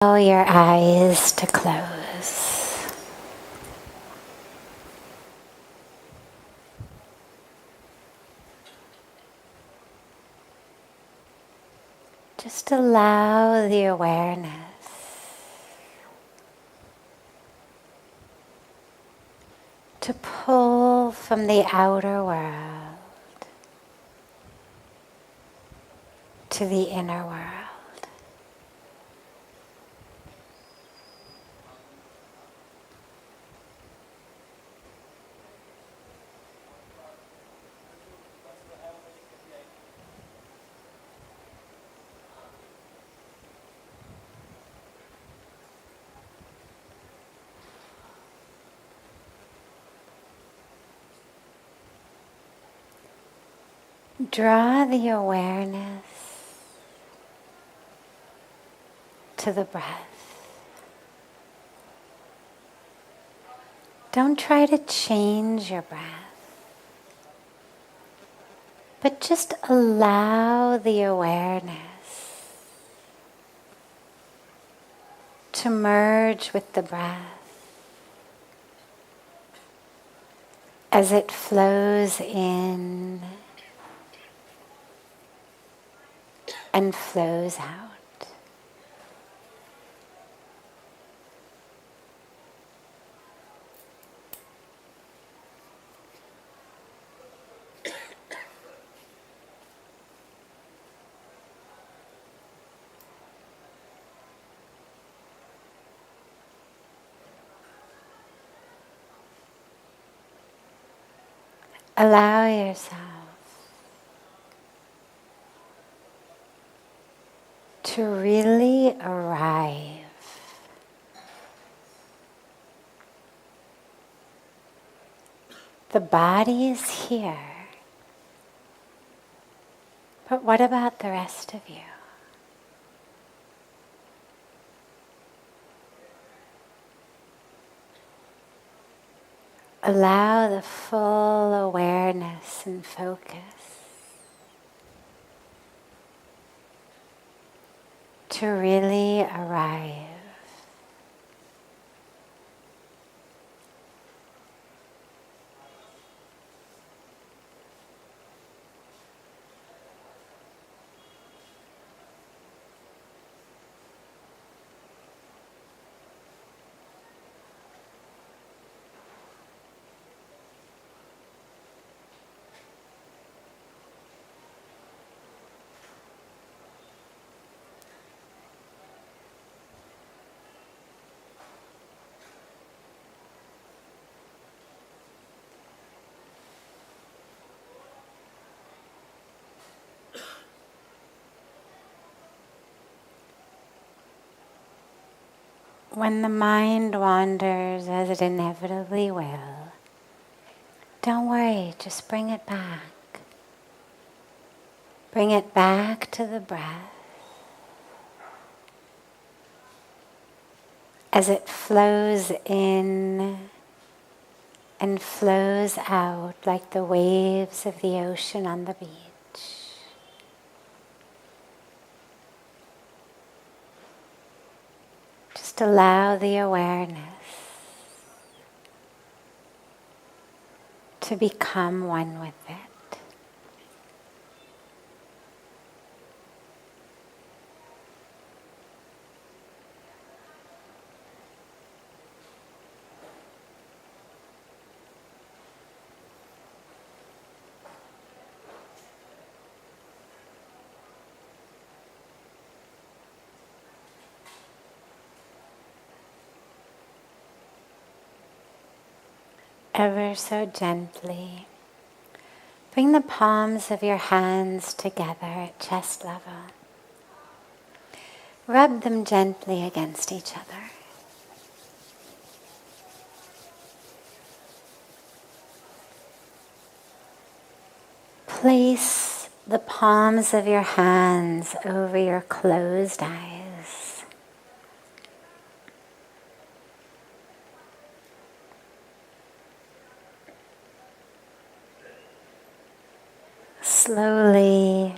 Allow your eyes to close. Just allow the awareness to pull from the outer world to the inner world. Draw the awareness to the breath. Don't try to change your breath, but just allow the awareness to merge with the breath as it flows in and flows out. Allow yourself to really arrive the body is here, but what about the rest of you? Allow the full awareness and focus to really arrive. When the mind wanders, as it inevitably will, don't worry, just bring it back. Bring it back to the breath as it flows in and flows out like the waves of the ocean on the beach. Just allow the awareness to become one with it. Ever so gently, bring the palms of your hands together at chest level. Rub them gently against each other. Place the palms of your hands over your closed eyes. Slowly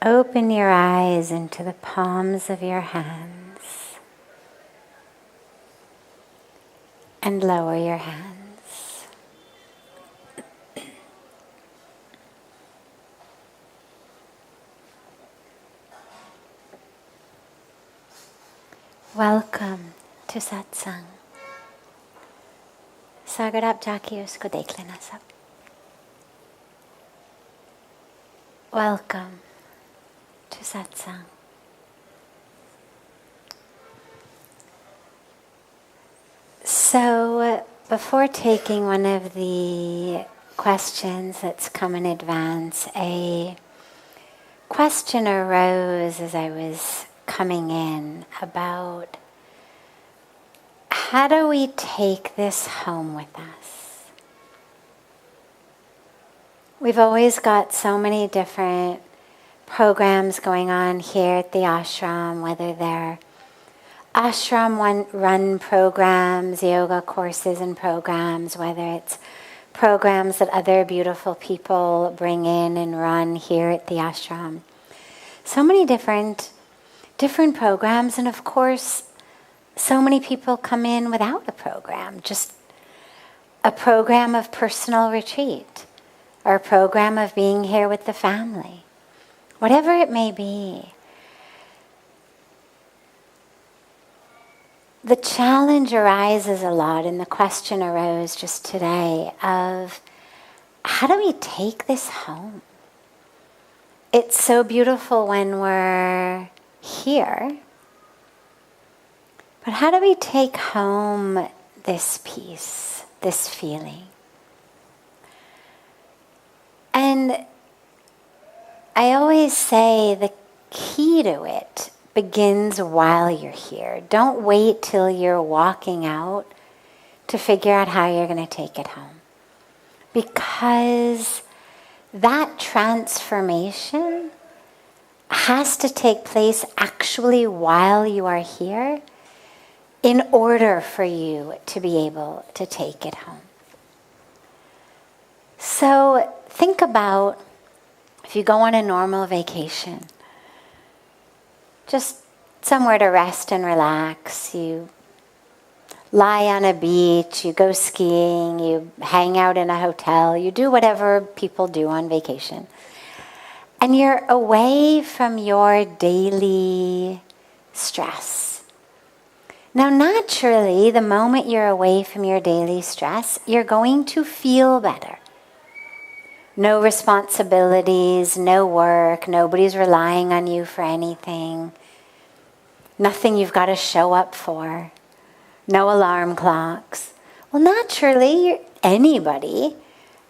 open your eyes into the palms of your hands. And lower your hands. Welcome to Satsang. Sagar आप जाके उसको देख लेना सब. Welcome to Satsang. So, before taking one of the questions that's come in advance, a question arose as I was coming in about how do we take this home with us? We've always got so many different programs going on here at the ashram, whether they're ashram run programs, yoga courses and programs, whether it's programs that other beautiful people bring in and run here at the ashram. So many different programs, and of course, so many people come in without a program, just a program of personal retreat, or a program of being here with the family, whatever it may be. The challenge arises a lot, and the question arose just today of how do we take this home? It's so beautiful when we're here, but how do we take home this peace, this feeling? And I always say the key to it begins while you're here. Don't wait till you're walking out to figure out how you're going to take it home. Because that transformation has to take place actually while you are here in order for you to be able to take it home. So think about if you go on a normal vacation, just somewhere to rest and relax. You lie on a beach, you go skiing, you hang out in a hotel, you do whatever people do on vacation. And you're away from your daily stress. Now, naturally, the moment you're away from your daily stress, you're going to feel better. No responsibilities, no work, nobody's relying on you for anything, nothing you've got to show up for, no alarm clocks. Well, naturally, anybody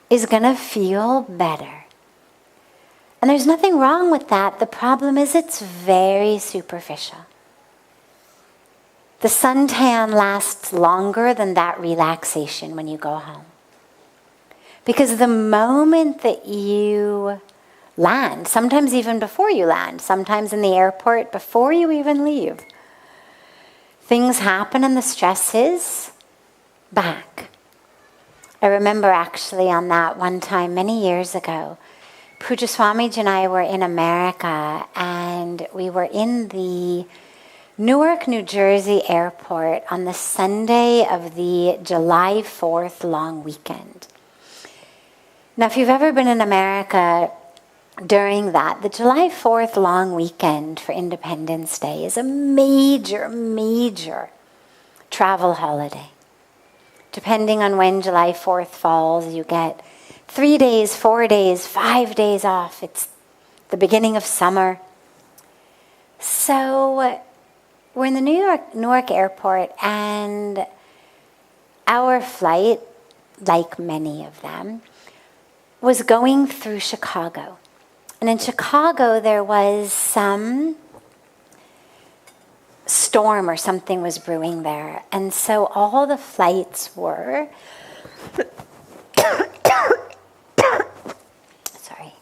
is going to feel better. And there's nothing wrong with that. The problem is it's very superficial. The suntan lasts longer than that relaxation when you go home. Because the moment that you land, sometimes even before you land, sometimes in the airport before you even leave, things happen and the stress is back. I remember actually on that one time many years ago, Pujya Swamiji and I were in America, and we were in the Newark, New Jersey airport on the Sunday of the July 4th long weekend. Now, if you've ever been in America during that, the July 4th long weekend for Independence Day is a major, major travel holiday. Depending on when July 4th falls, you get 3 days, 4 days, 5 days off. It's the beginning of summer. So we're in the Newark airport, and our flight, like many of them, was going through Chicago. And in Chicago, there was some storm or something was brewing there. And so all the flights were... Sorry.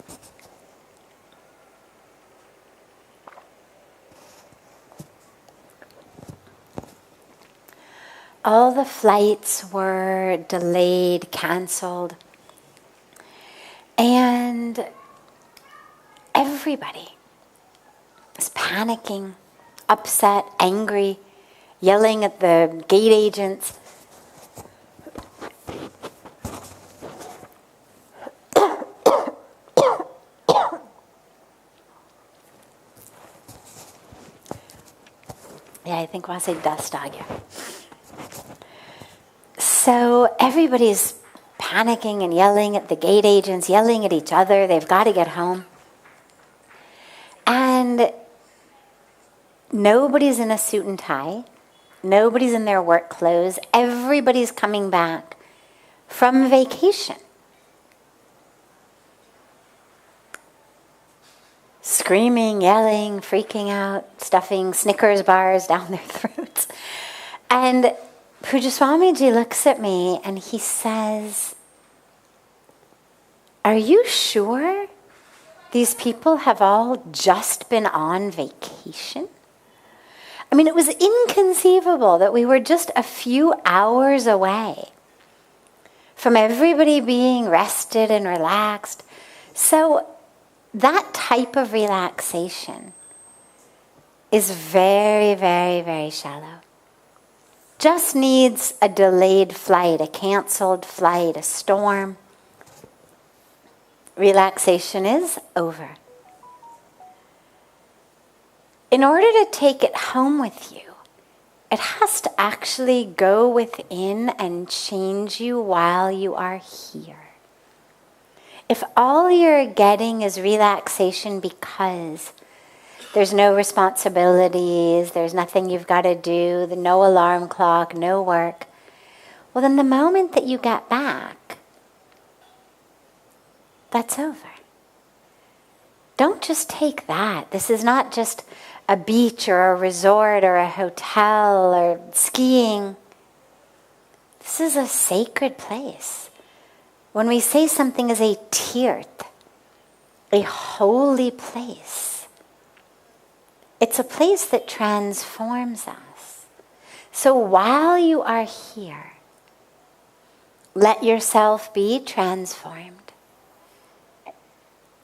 All the flights were delayed, canceled. And everybody was panicking, upset, angry, yelling at the gate agents. Yeah, I think we'll say dastagya. So everybody's panicking and yelling at the gate agents, yelling at each other. They've got to get home. And nobody's in a suit and tie. Nobody's in their work clothes. Everybody's coming back from vacation. Screaming, yelling, freaking out, stuffing Snickers bars down their throats. And Pujya Swamiji looks at me and he says, "Are you sure these people have all just been on vacation?" I mean, it was inconceivable that we were just a few hours away from everybody being rested and relaxed. So that type of relaxation is very, very, very shallow. Just needs a delayed flight, a canceled flight, a storm. Relaxation is over. In order to take it home with you, it has to actually go within and change you while you are here. If all you're getting is relaxation because there's no responsibilities, there's nothing you've got to do, no alarm clock, no work, well then the moment that you get back, that's over. Don't just take that. This is not just a beach or a resort or a hotel or skiing. This is a sacred place. When we say something is a tirth, a holy place, it's a place that transforms us. So while you are here, let yourself be transformed.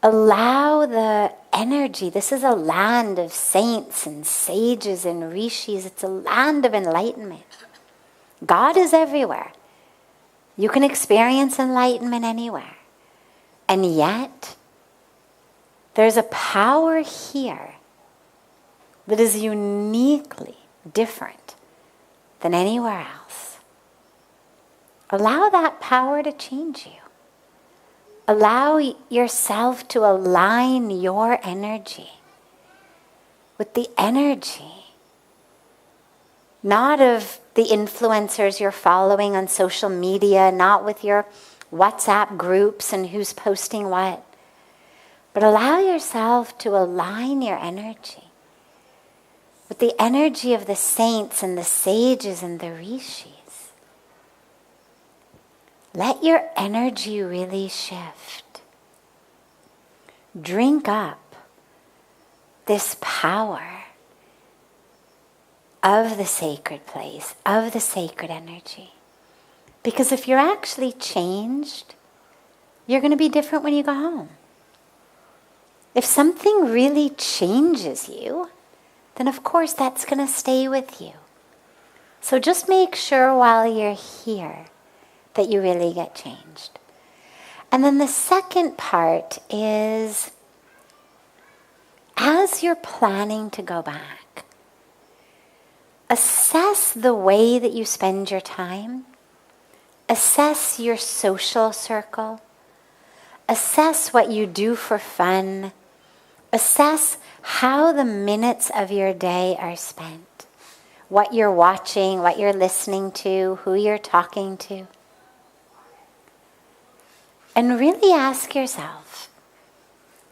Allow the energy. This is a land of saints and sages and rishis. It's a land of enlightenment. God is everywhere. You can experience enlightenment anywhere. And yet, there's a power here that is uniquely different than anywhere else. Allow that power to change you. Allow yourself to align your energy with the energy, not of the influencers you're following on social media, not with your WhatsApp groups and who's posting what, but allow yourself to align your energy with the energy of the saints and the sages and the rishis. Let your energy really shift. Drink up this power of the sacred place, of the sacred energy. Because if you're actually changed, you're going to be different when you go home. If something really changes you, then of course that's going to stay with you. So just make sure while you're here that you really get changed. And then the second part is, as you're planning to go back, assess the way that you spend your time, assess your social circle, assess what you do for fun, assess how the minutes of your day are spent, what you're watching, what you're listening to, who you're talking to. And really ask yourself,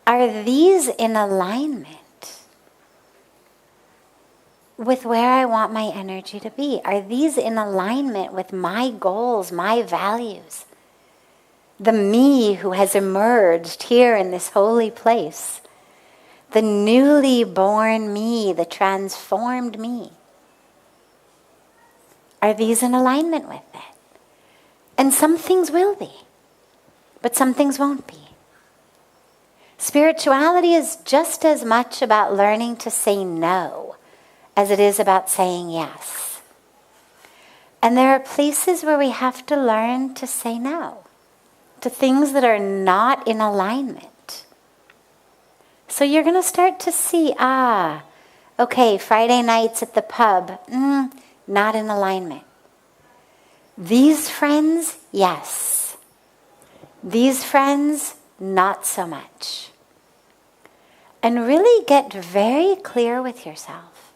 are these in alignment with where I want my energy to be? Are these in alignment with my goals, my values? The me who has emerged here in this holy place. The newly born me, the transformed me. Are these in alignment with it? And some things will be. But some things won't be. Spirituality is just as much about learning to say no as it is about saying yes. And there are places where we have to learn to say no to things that are not in alignment. So you're going to start to see, Okay, Friday nights at the pub, not in alignment. These friends, yes. These friends, not so much. And really get very clear with yourself.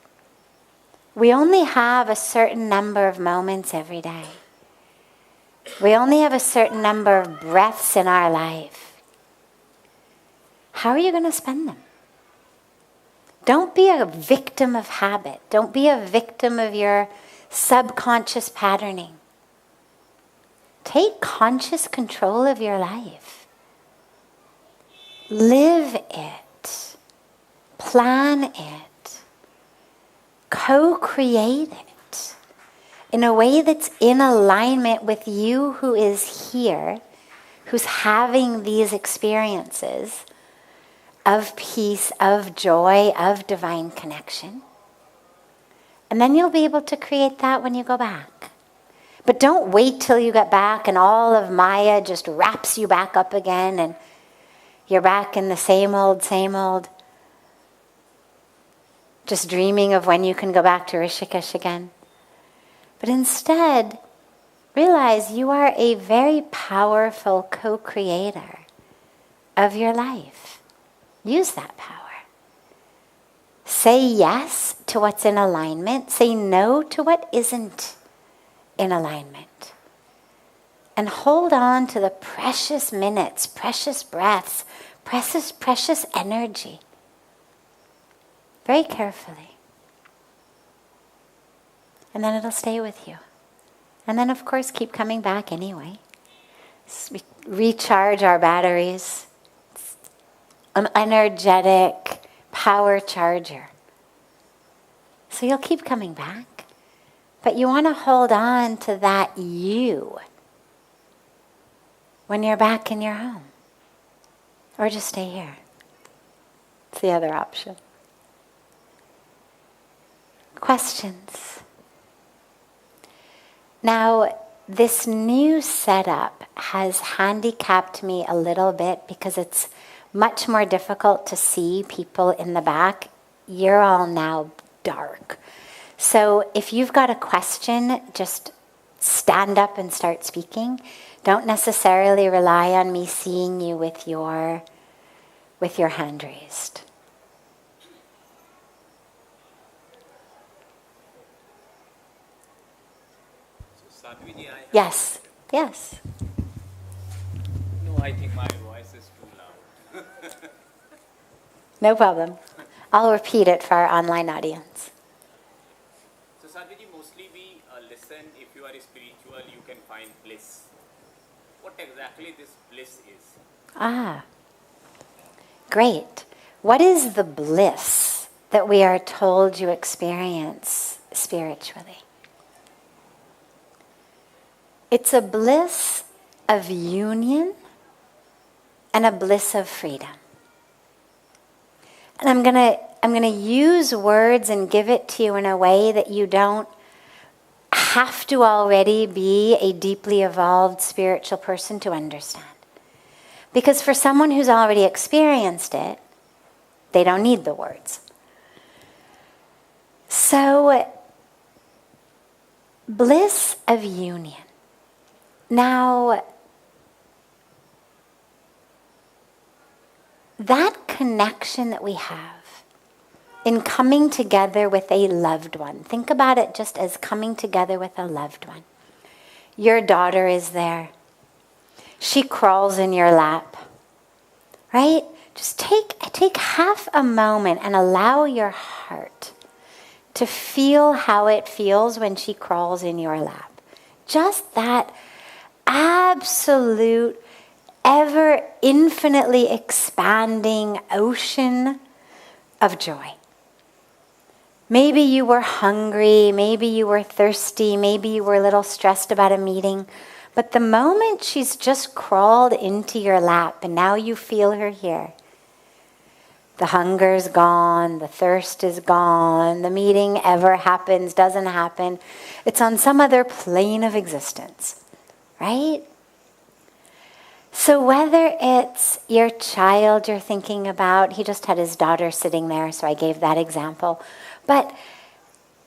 We only have a certain number of moments every day. We only have a certain number of breaths in our life. How are you going to spend them? Don't be a victim of habit. Don't be a victim of your subconscious patterning. Take conscious control of your life. Live it. Plan it. Co-create it in a way that's in alignment with you who is here, who's having these experiences of peace, of joy, of divine connection. And then you'll be able to create that when you go back. But don't wait till you get back and all of Maya just wraps you back up again and you're back in the same old, just dreaming of when you can go back to Rishikesh again. But instead, realize you are a very powerful co-creator of your life. Use that power. Say yes to what's in alignment. Say no to what isn't in alignment. And hold on to the precious minutes, precious breaths, precious energy. Very carefully. And then it'll stay with you. And then, of course, keep coming back anyway. Recharge our batteries. It's an energetic power charger. So you'll keep coming back. But you want to hold on to that you when you're back in your home. Or just stay here. It's the other option. Questions? Now, this new setup has handicapped me a little bit because it's much more difficult to see people in the back. You're all now dark. So if you've got a question, just stand up and start speaking. Don't necessarily rely on me seeing you with your hand raised. So Sadhviji, Yes. No, I think my voice is too loud. No problem. I'll repeat it for our online audience. So Sadhviji, mostly we listen, if you are spiritual, you can find bliss. What exactly this bliss is? Great. What is the bliss that we are told you experience spiritually? It's a bliss of union and a bliss of freedom. And I'm gonna use words and give it to you in a way that you don't have to already be a deeply evolved spiritual person to understand. Because for someone who's already experienced it, they don't need the words. So, bliss of union. Now, that connection that we have in coming together with a loved one. Think about it just as coming together with a loved one. Your daughter is there. She crawls in your lap, right? Just take half a moment and allow your heart to feel how it feels when she crawls in your lap. Just that absolute, ever infinitely expanding ocean of joy. Maybe you were hungry, maybe you were thirsty, maybe you were a little stressed about a meeting, but the moment she's just crawled into your lap and now you feel her here, the hunger's gone, the thirst is gone, the meeting ever happens, doesn't happen. It's on some other plane of existence, right? So whether it's your child you're thinking about, he just had his daughter sitting there, so I gave that example. But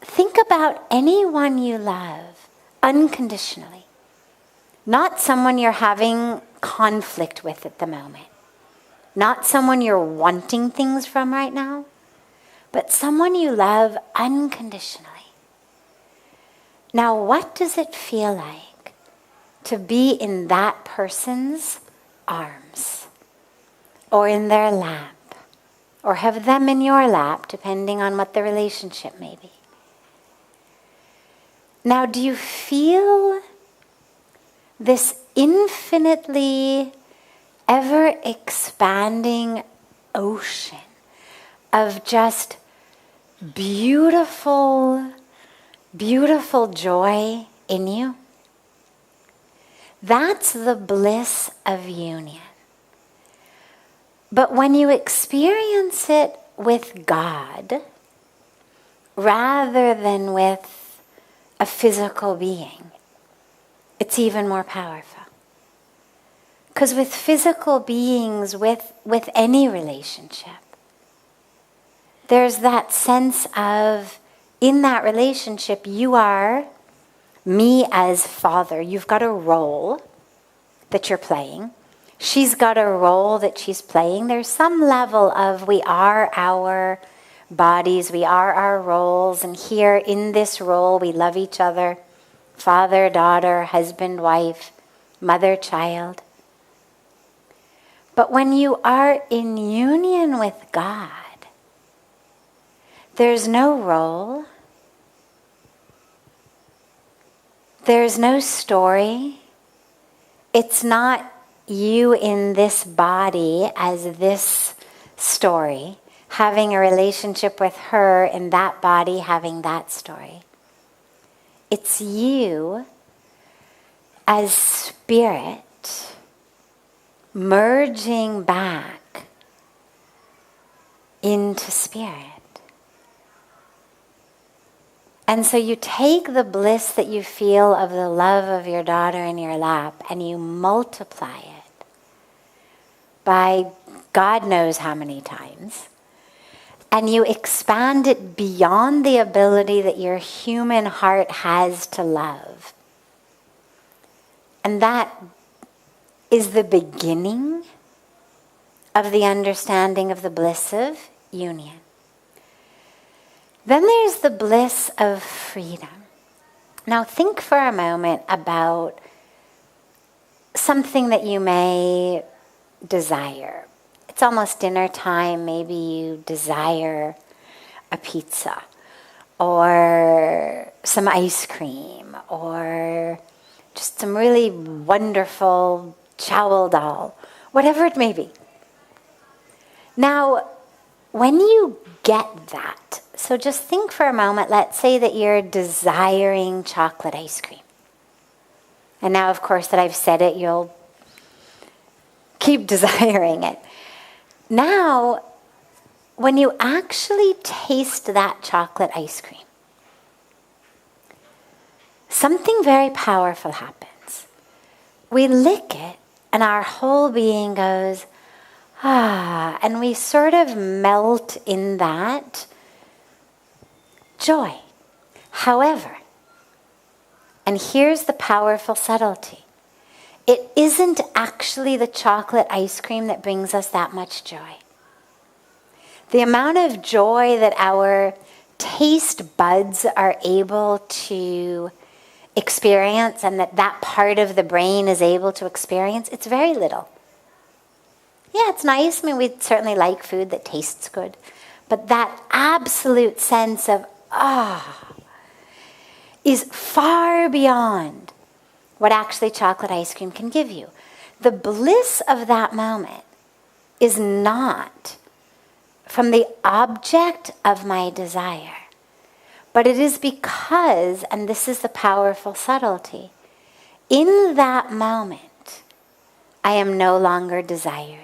think about anyone you love unconditionally. Not someone you're having conflict with at the moment. Not someone you're wanting things from right now, but someone you love unconditionally. Now, what does it feel like to be in that person's arms, or in their lap, or have them in your lap, depending on what the relationship may be? Now, do you feel this infinitely ever-expanding ocean of just beautiful, beautiful joy in you? That's the bliss of union. But when you experience it with God, rather than with a physical being, it's even more powerful. Because with physical beings, with any relationship, there's that sense of, in that relationship, you are me as father. You've got a role that you're playing. She's got a role that she's playing. There's some level of we are our bodies, we are our roles, and here in this role we love each other. Father, daughter, husband, wife, mother, child. But when you are in union with God, there's no role, there's no story. It's not you in this body as this story, having a relationship with her in that body, having that story. It's you as spirit merging back into spirit. And so you take the bliss that you feel of the love of your daughter in your lap and you multiply it by God knows how many times. And you expand it beyond the ability that your human heart has to love. And that is the beginning of the understanding of the bliss of union. Then there's the bliss of freedom. Now think for a moment about something that you may desire. It's almost dinner time. Maybe you desire a pizza or some ice cream or just some really wonderful chow dal, whatever it may be. Now, when you get that, so just think for a moment, let's say that you're desiring chocolate ice cream. And now, of course, that I've said it, you'll keep desiring it. Now, when you actually taste that chocolate ice cream, something very powerful happens. We lick it, and our whole being goes, ah, and we sort of melt in that joy. However, and here's the powerful subtlety, it isn't actually the chocolate ice cream that brings us that much joy. The amount of joy that our taste buds are able to experience and that part of the brain is able to experience, it's very little. Yeah, it's nice. I mean, we certainly like food that tastes good. But that absolute sense of, is far beyond what actually chocolate ice cream can give you. The bliss of that moment is not from the object of my desire, but it is because, and this is the powerful subtlety, in that moment, I am no longer desiring.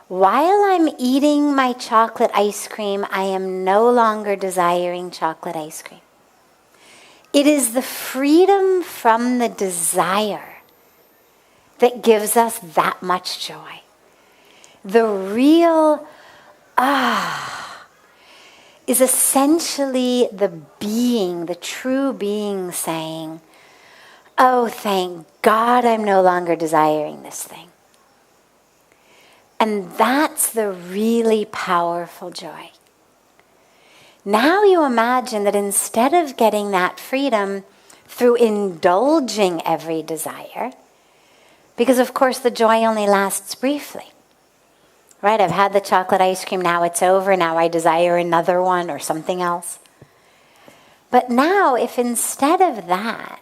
While I'm eating my chocolate ice cream, I am no longer desiring chocolate ice cream. It is the freedom from the desire that gives us that much joy. The real, is essentially the being, the true being saying, oh, thank God I'm no longer desiring this thing. And that's the really powerful joy. Now you imagine that instead of getting that freedom through indulging every desire, because of course the joy only lasts briefly, right? I've had the chocolate ice cream, now it's over, now I desire another one or something else. But now if instead of that,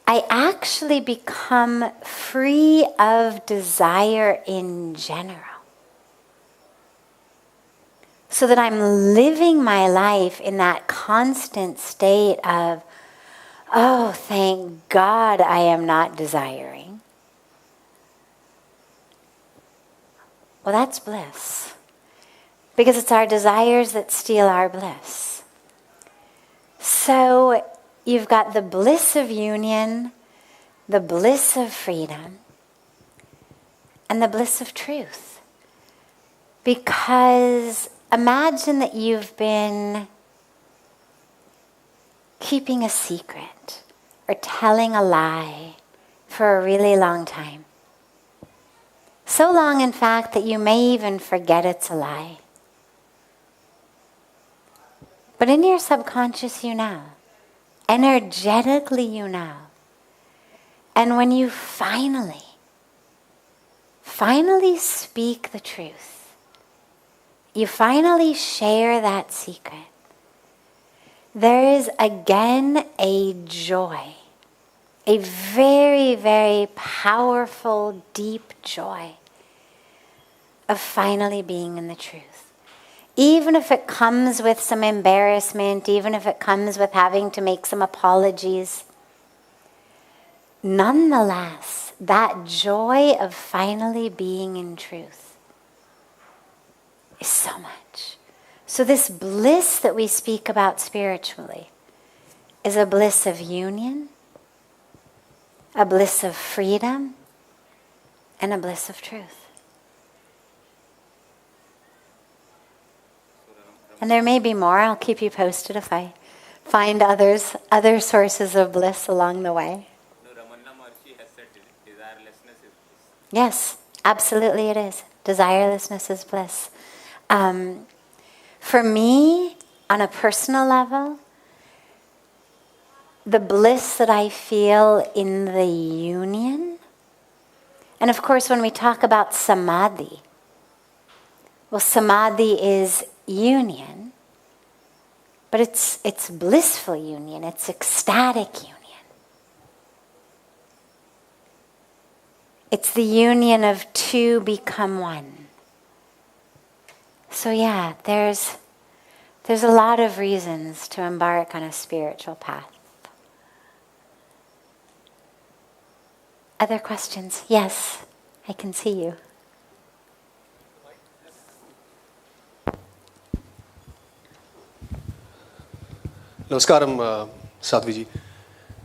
I actually become free of desire in general, so that I'm living my life in that constant state of, oh, thank God I am not desiring. Well, that's bliss. Because it's our desires that steal our bliss. So you've got the bliss of union, the bliss of freedom, and the bliss of truth. Because imagine that you've been keeping a secret or telling a lie for a really long time. So long, in fact, that you may even forget it's a lie. But in your subconscious, you know. Energetically, you know. And when you finally speak the truth, you finally share that secret, there is again a joy, a very, very powerful, deep joy of finally being in the truth. Even if it comes with some embarrassment, even if it comes with having to make some apologies, nonetheless, that joy of finally being in truth is so much. So this bliss that we speak about spiritually is a bliss of union, a bliss of freedom, and a bliss of truth. And there may be more. I'll keep you posted if I find other sources of bliss along the way. Yes, absolutely it is. Desirelessness is bliss. For me, on a personal level, the bliss that I feel in the union, and of course when we talk about samadhi, well, samadhi is union, but it's blissful union, it's ecstatic union. It's the union of two become one. So yeah, there's a lot of reasons to embark on a spiritual path. Other questions? Yes, I can see you. Namaskaram, Sadhviji.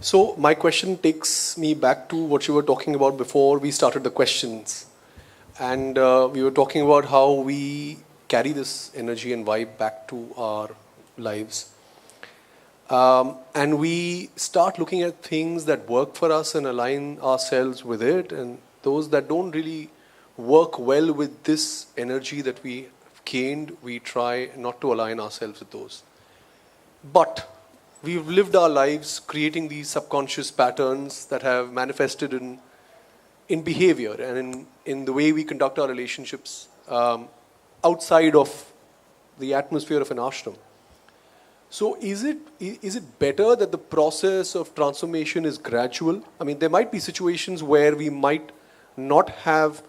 So my question takes me back to what you were talking about before we started the questions. And we were talking about how we carry this energy and vibe back to our lives. And we start looking at things that work for us and align ourselves with it, and those that don't really work well with this energy that we gained, we try not to align ourselves with those. But we've lived our lives creating these subconscious patterns that have manifested in behavior and in the way we conduct our relationships outside of the atmosphere of an ashram. So is it better that the process of transformation is gradual? I mean, there might be situations where we might not have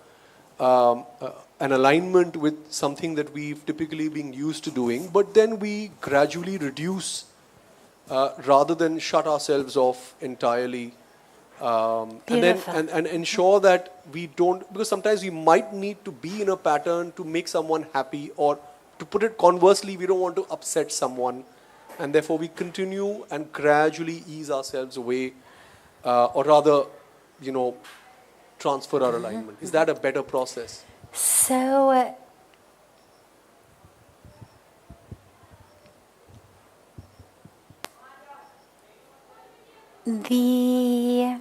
an alignment with something that we've typically been used to doing, but then we gradually reduce rather than shut ourselves off entirely. And ensure that we don't, because sometimes we might need to be in a pattern to make someone happy, or to put it conversely, we don't want to upset someone, and therefore we continue and gradually ease ourselves away, or rather, transfer our alignment. Is that a better process? So the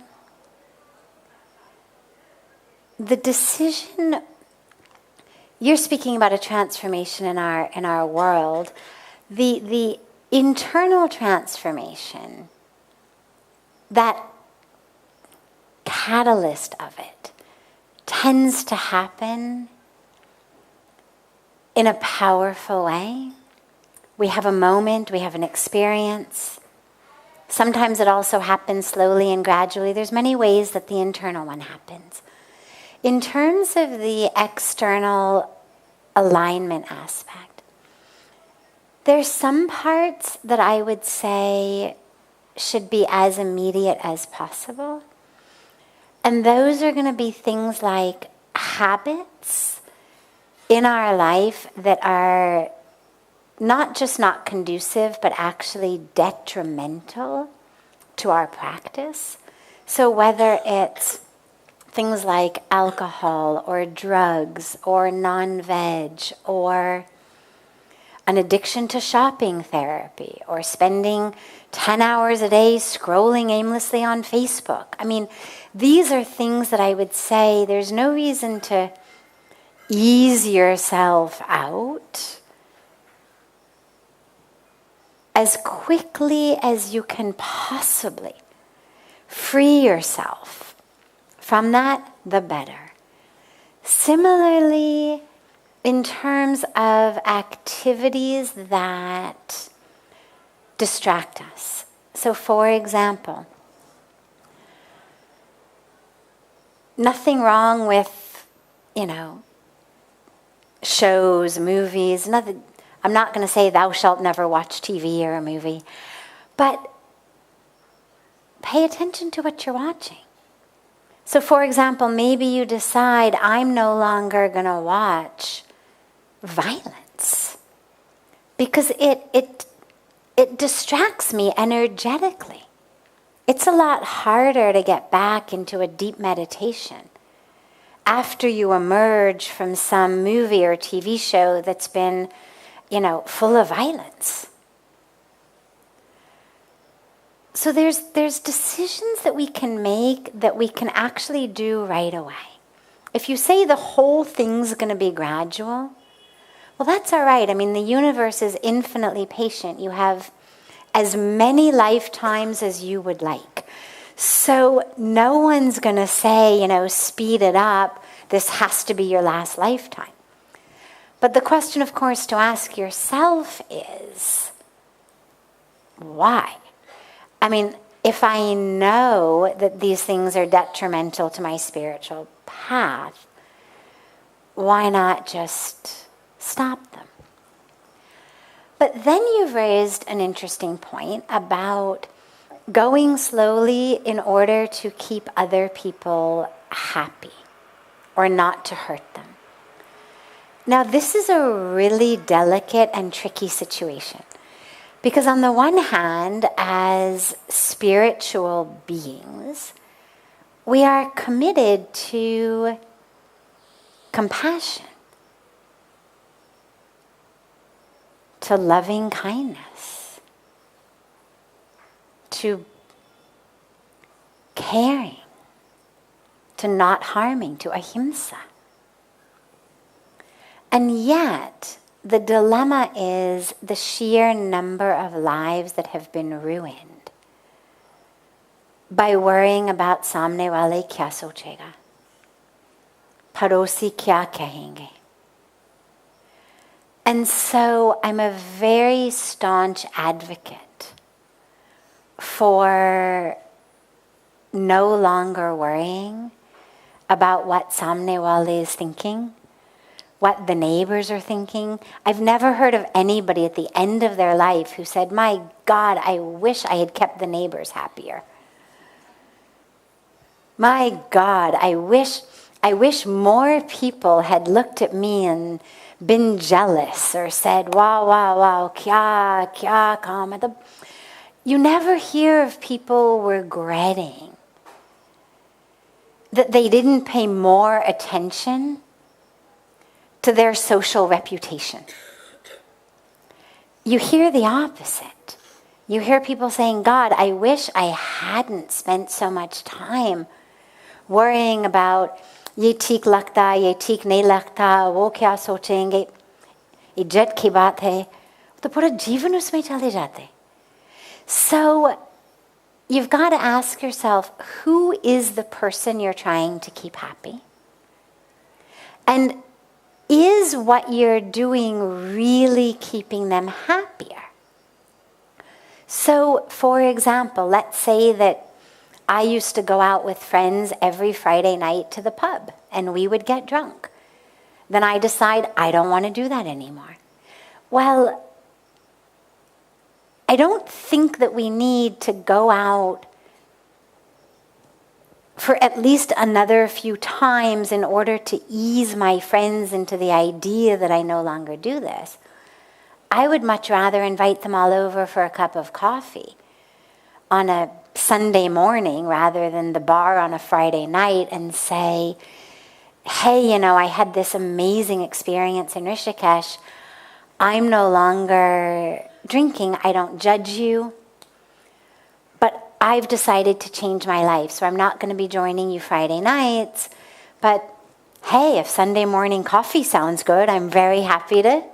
decision, you're speaking about a transformation in our world. The internal transformation, that catalyst of it, tends to happen in a powerful way. We have a moment, we have an experience. Sometimes it also happens slowly and gradually. There's many ways that the internal one happens. In terms of the external alignment aspect, there's some parts that I would say should be as immediate as possible. And those are going to be things like habits in our life that are not just not conducive, but actually detrimental to our practice. So whether it's things like alcohol or drugs or non-veg or an addiction to shopping therapy or spending 10 hours a day scrolling aimlessly on Facebook. I mean, these are things that I would say there's no reason to ease yourself out. As quickly as you can possibly free yourself from that, the better. Similarly, in terms of activities that distract us. So, for example, nothing wrong with, shows, movies, nothing. I'm not going to say thou shalt never watch TV or a movie, but pay attention to what you're watching. So, for example, maybe you decide I'm no longer going to watch violence because it distracts me energetically. It's a lot harder to get back into a deep meditation after you emerge from some movie or TV show that's been full of violence. So there's decisions that we can make that we can actually do right away. If you say the whole thing's going to be gradual, well, that's all right. I mean, the universe is infinitely patient. You have as many lifetimes as you would like. So no one's going to say, speed it up. This has to be your last lifetime. But the question, of course, to ask yourself is, why? I mean, if I know that these things are detrimental to my spiritual path, why not just stop them? But then you've raised an interesting point about going slowly in order to keep other people happy or not to hurt them. Now, this is a really delicate and tricky situation because on the one hand, as spiritual beings, we are committed to compassion, to loving kindness, to caring, to not harming, to ahimsa. And yet, the dilemma is the sheer number of lives that have been ruined by worrying about samne wale kya sochega, parosi kya kahenge. And so I'm a very staunch advocate for no longer worrying about what samne wale is thinking, what the neighbors are thinking. I've never heard of anybody at the end of their life who said, my God, I wish I had kept the neighbors happier. My God, I wish more people had looked at me and been jealous or said, wow, wow, wow, kya kam. You never hear of people regretting that they didn't pay more attention to their social reputation. You hear the opposite. You hear people saying, God, I wish I hadn't spent so much time worrying about ye theek lagta, ye theek nahi lagta, wo kya sochenge, ye jet ki baat hai. To pura jeevan usme chale jate. So you've got to ask yourself, who is the person you're trying to keep happy? And is what you're doing really keeping them happier? So, for example, let's say that I used to go out with friends every Friday night to the pub, and we would get drunk. Then I decide I don't want to do that anymore. Well, I don't think that we need to go out for at least another few times in order to ease my friends into the idea that I no longer do this. I would much rather invite them all over for a cup of coffee on a Sunday morning rather than the bar on a Friday night and say, hey, I had this amazing experience in Rishikesh. I'm no longer drinking. I don't judge you. But I've decided to change my life, so I'm not going to be joining you Friday nights. But hey, if Sunday morning coffee sounds good, I'm very happy to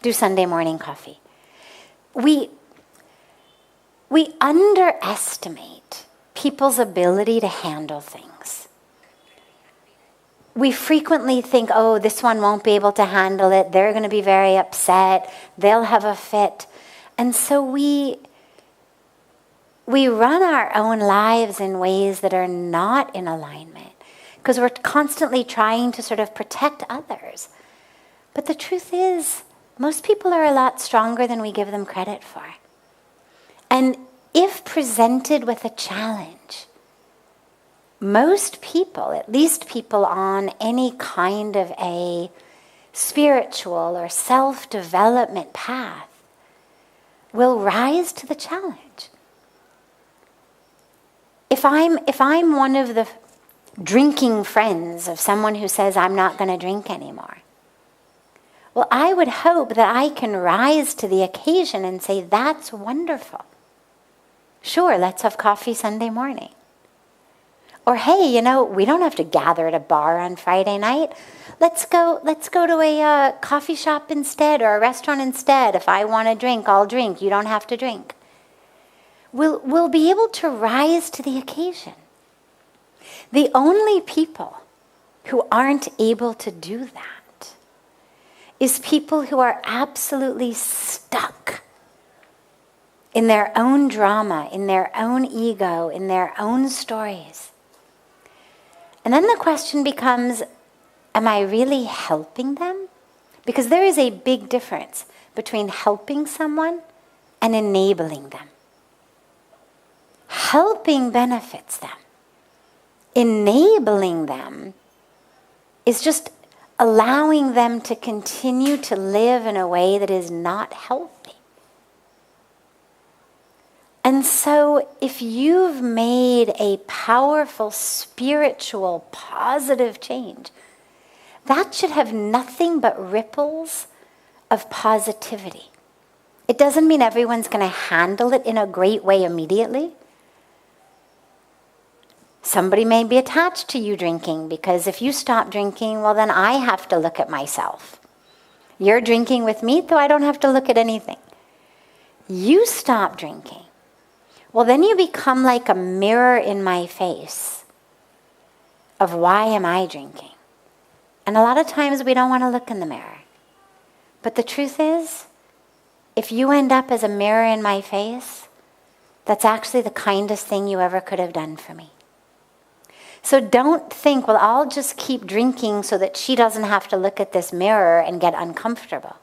do Sunday morning coffee. We underestimate people's ability to handle things. We frequently think, oh, this one won't be able to handle it. They're going to be very upset. They'll have a fit. And so we run our own lives in ways that are not in alignment because we're constantly trying to sort of protect others. But the truth is, most people are a lot stronger than we give them credit for. And if presented with a challenge, most people, at least people on any kind of a spiritual or self-development path, will rise to the challenge. If I'm one of the drinking friends of someone who says I'm not going to drink anymore, well, I would hope that I can rise to the occasion and say, that's wonderful. Sure, let's have coffee Sunday morning. Or, hey, we don't have to gather at a bar on Friday night. Let's go to a coffee shop instead or a restaurant instead. If I want to drink, I'll drink. You don't have to drink. We'll be able to rise to the occasion. The only people who aren't able to do that is people who are absolutely stuck in their own drama, in their own ego, in their own stories. And then the question becomes, am I really helping them? Because there is a big difference between helping someone and enabling them. Helping benefits them. Enabling them is just allowing them to continue to live in a way that is not healthy. And so if you've made a powerful, spiritual, positive change, that should have nothing but ripples of positivity. It doesn't mean everyone's going to handle it in a great way immediately. Somebody may be attached to you drinking because if you stop drinking, well, then I have to look at myself. You're drinking with me, though I don't have to look at anything. You stop drinking. Well, then you become like a mirror in my face of why am I drinking? And a lot of times we don't want to look in the mirror. But the truth is, if you end up as a mirror in my face, that's actually the kindest thing you ever could have done for me. So don't think, well, I'll just keep drinking so that she doesn't have to look at this mirror and get uncomfortable.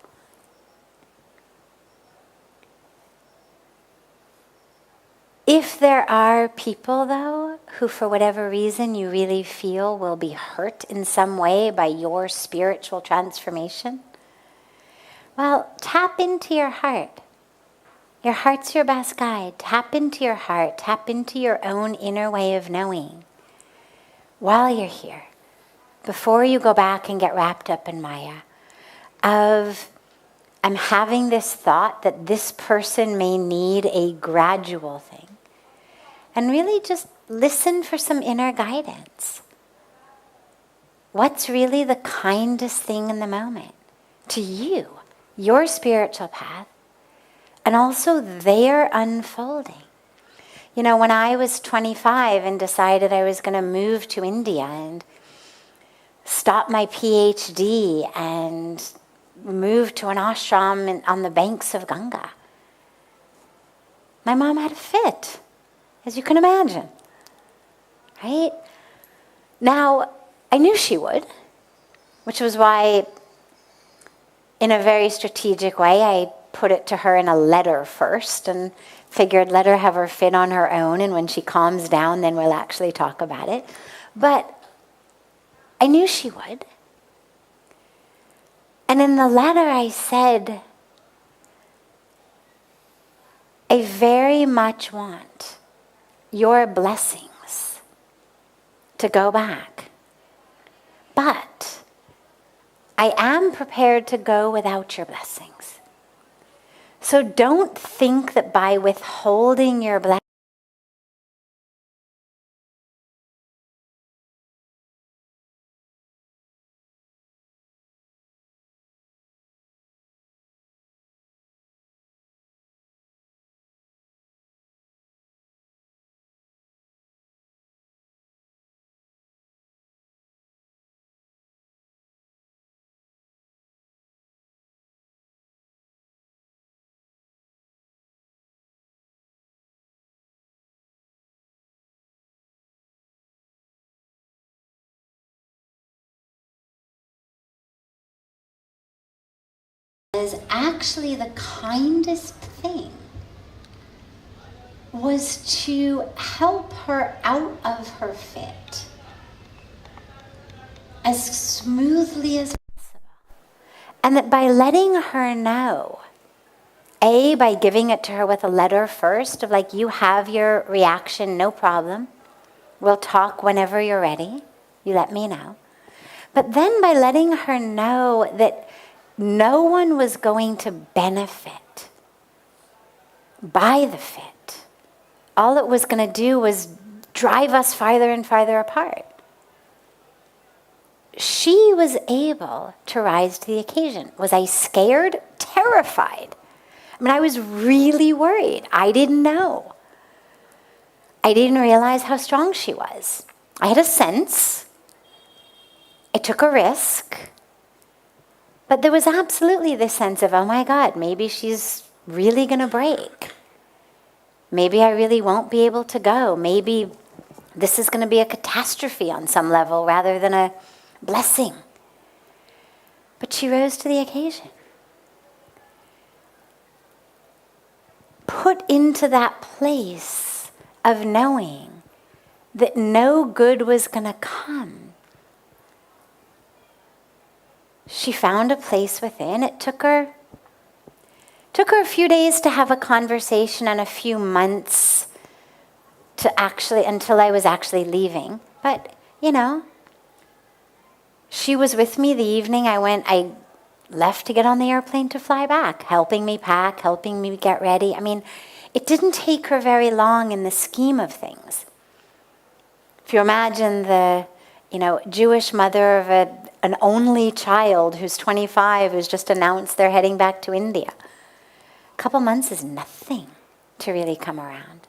If there are people, though, who for whatever reason you really feel will be hurt in some way by your spiritual transformation, well, tap into your heart. Your heart's your best guide. Tap into your heart. Tap into your own inner way of knowing while you're here, before you go back and get wrapped up in Maya, of I'm having this thought that this person may need a gradual thing. And really just listen for some inner guidance. What's really the kindest thing in the moment to you, your spiritual path, and also their unfolding? You know, when I was 25 and decided I was going to move to India and stop my PhD and move to an ashram on the banks of Ganga, my mom had a fit, as you can imagine. Right? Now, I knew she would, which was why, in a very strategic way, I put it to her in a letter first and figured let her have her fit on her own, and when she calms down, then we'll actually talk about it. But I knew she would. And in the letter I said, I very much want your blessings to go back. But I am prepared to go without your blessings. So don't think that by withholding your blessings, is actually the kindest thing was to help her out of her fit as smoothly as possible. And that by letting her know, by giving it to her with a letter first of like, you have your reaction, no problem. We'll talk whenever you're ready. You let me know. But then by letting her know that no one was going to benefit by the fit. All it was going to do was drive us farther and farther apart. She was able to rise to the occasion. Was I scared? Terrified. I mean, I was really worried. I didn't know. I didn't realize how strong she was. I had a sense. I took a risk. But there was absolutely this sense of, oh my God, maybe she's really going to break. Maybe I really won't be able to go. Maybe this is going to be a catastrophe on some level rather than a blessing. But she rose to the occasion. Put into that place of knowing that no good was going to come. She found a place within. It took her a few days to have a conversation and a few months until I was actually leaving. But, you know, she was with me the evening I left to get on the airplane to fly back, helping me pack, helping me get ready. I mean, it didn't take her very long in the scheme of things. If you imagine the, Jewish mother of an only child who's 25, who's just announced they're heading back to India. A couple months is nothing to really come around.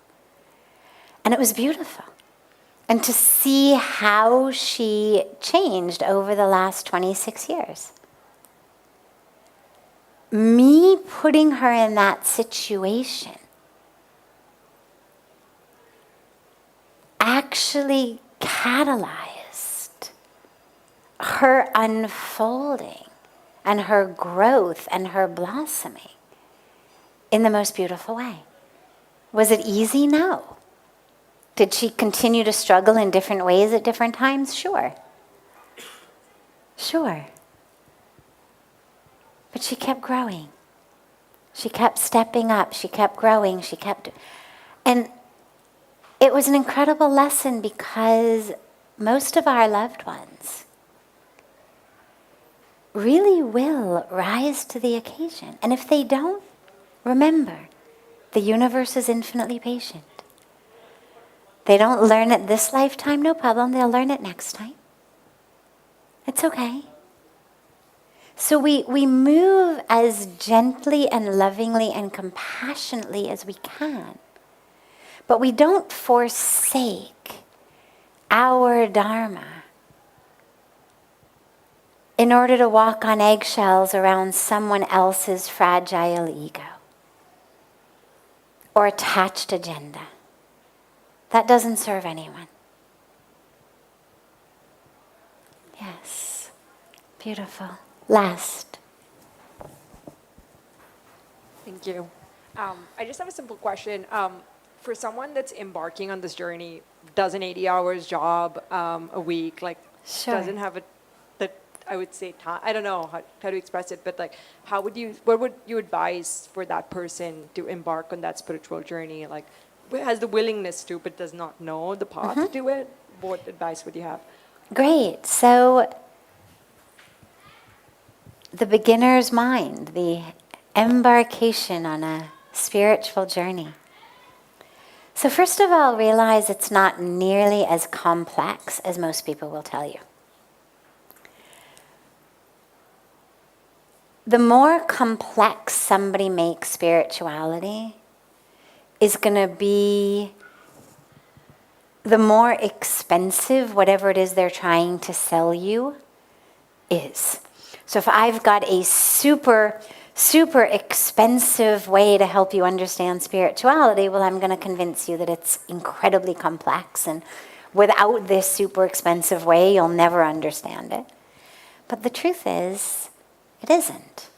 And it was beautiful. And to see how she changed over the last 26 years. Me putting her in that situation actually catalyzed her unfolding and her growth and her blossoming in the most beautiful way. Was it easy? No. Did she continue to struggle in different ways at different times? Sure. But she kept growing. She kept stepping up. She kept growing. And it was an incredible lesson because most of our loved ones really will rise to the occasion. And if they don't, remember, the universe is infinitely patient. They don't learn it this lifetime, no problem. They'll learn it next time. It's okay. So we move as gently and lovingly and compassionately as we can. But we don't forsake our Dharma in order to walk on eggshells around someone else's fragile ego or attached agenda. That doesn't serve anyone. Yes. Beautiful. Last. Thank you. I just have a simple question. For someone that's embarking on this journey, does an 80 hours job a week, like Sure. doesn't have a, that I would say, I don't know how to express it, but like, what would you advise for that person to embark on that spiritual journey? Like, has the willingness to, but does not know the path to do it? What advice would you have? Great. So the beginner's mind, the embarkation on a spiritual journey. So first of all, realize it's not nearly as complex as most people will tell you. The more complex somebody makes spirituality is going to be the more expensive whatever it is they're trying to sell you is. So if I've got a super expensive way to help you understand spirituality, well, I'm going to convince you that it's incredibly complex, and without this super expensive way, you'll never understand it. But the truth is, it isn't.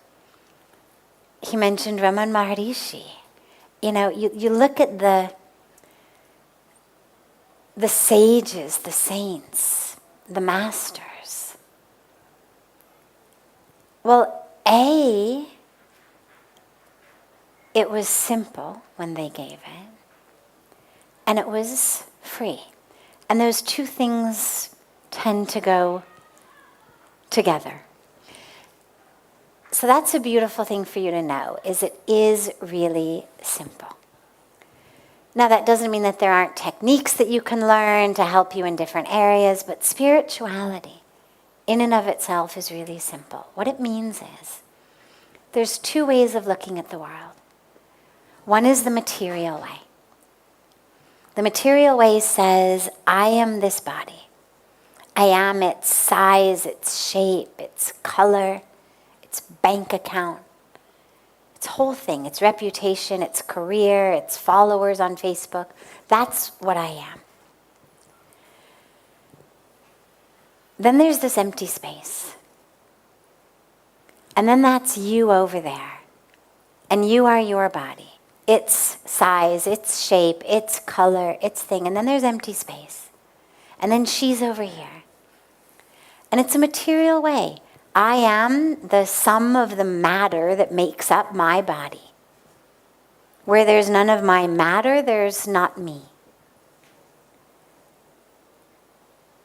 He mentioned Raman Maharishi. You know, you look at the sages, the saints, the masters. Well, it was simple when they gave it, and it was free. And those two things tend to go together. So that's a beautiful thing for you to know, is it is really simple. Now that doesn't mean that there aren't techniques that you can learn to help you in different areas, but spirituality in and of itself is really simple. What it means is there's two ways of looking at the world. One is the material way. The material way says, I am this body. I am its size, its shape, its color, its bank account, its whole thing, its reputation, its career, its followers on Facebook. That's what I am. Then there's this empty space. And then that's you over there. And you are your body. Its size, its shape, its color, its thing. And then there's empty space. And then she's over here. And it's a material way. I am the sum of the matter that makes up my body. Where there's none of my matter, there's not me.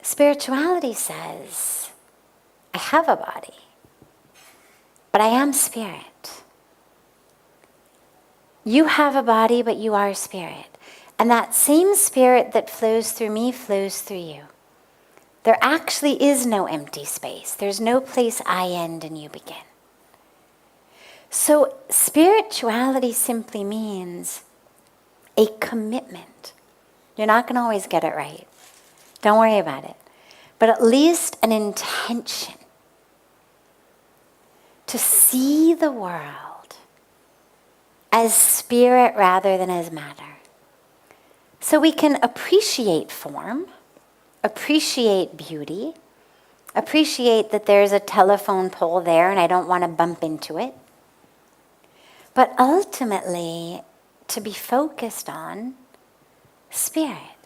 Spirituality says, I have a body, but I am spirit. You have a body, but you are spirit. And that same spirit that flows through me flows through you. There actually is no empty space. There's no place I end and you begin. So spirituality simply means a commitment. You're not going to always get it right. Don't worry about it. But at least an intention to see the world as spirit rather than as matter. So we can appreciate form, appreciate beauty, appreciate that there's a telephone pole there and I don't want to bump into it. But ultimately, to be focused on spirit,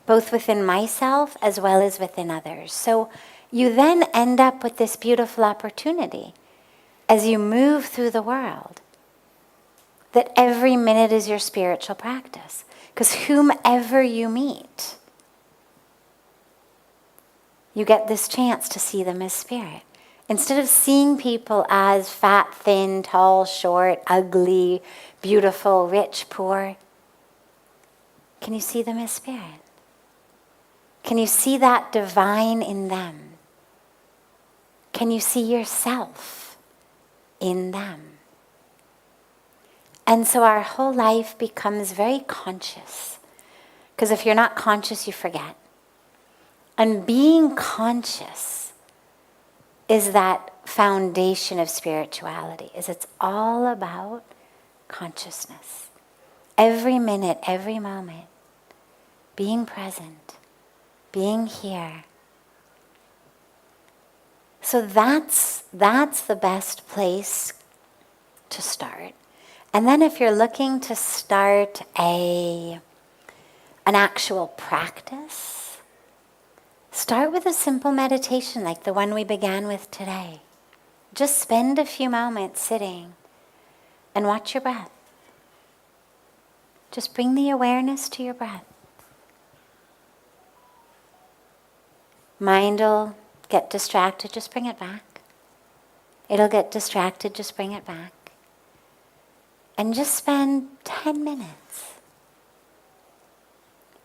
both within myself as well as within others. So you then end up with this beautiful opportunity as you move through the world, that every minute is your spiritual practice. Because whomever you meet, you get this chance to see them as spirit. Instead of seeing people as fat, thin, tall, short, ugly, beautiful, rich, poor, can you see them as spirit? Can you see that divine in them? Can you see yourself in them? And so our whole life becomes very conscious. Because if you're not conscious, you forget. And being conscious is that foundation of spirituality, is it's all about consciousness. Every minute, every moment, being present, being here. So that's the best place to start. And then if you're looking to start an actual practice, start with a simple meditation like the one we began with today. Just spend a few moments sitting and watch your breath. Just bring the awareness to your breath. Mind will get distracted, just bring it back. It'll get distracted, just bring it back. And just spend 10 minutes.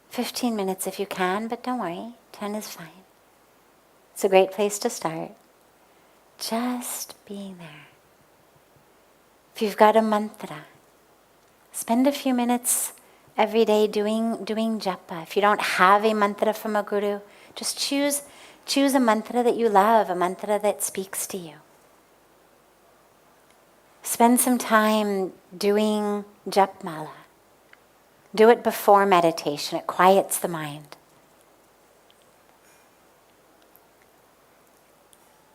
15 minutes if you can, but don't worry, 10 is fine. It's a great place to start. Just being there. If you've got a mantra, spend a few minutes every day doing japa. If you don't have a mantra from a guru, just choose a mantra that you love, a mantra that speaks to you. Spend some time doing japmala. Do it before meditation. It quiets the mind.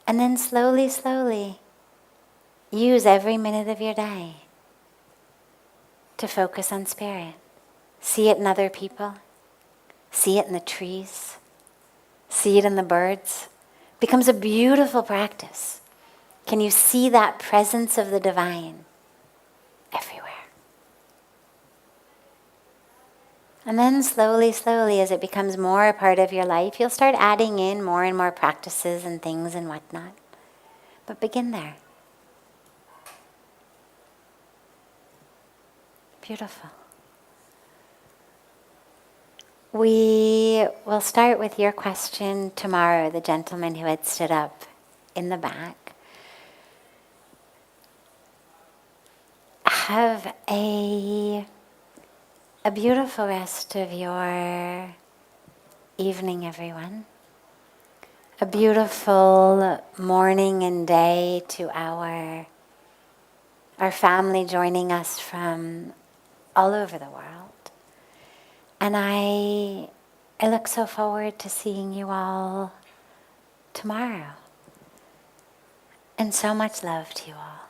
And then slowly, slowly, use every minute of your day to focus on spirit. See it in other people. See it in the trees. See it in the birds. It becomes a beautiful practice. Can you see that presence of the divine everywhere? And then slowly, slowly, as it becomes more a part of your life, you'll start adding in more and more practices and things and whatnot. But begin there. Beautiful. We will start with your question tomorrow, the gentleman who had stood up in the back. Have a beautiful rest of your evening, everyone. A beautiful morning and day to our family joining us from all over the world. And I look so forward to seeing you all tomorrow. And so much love to you all.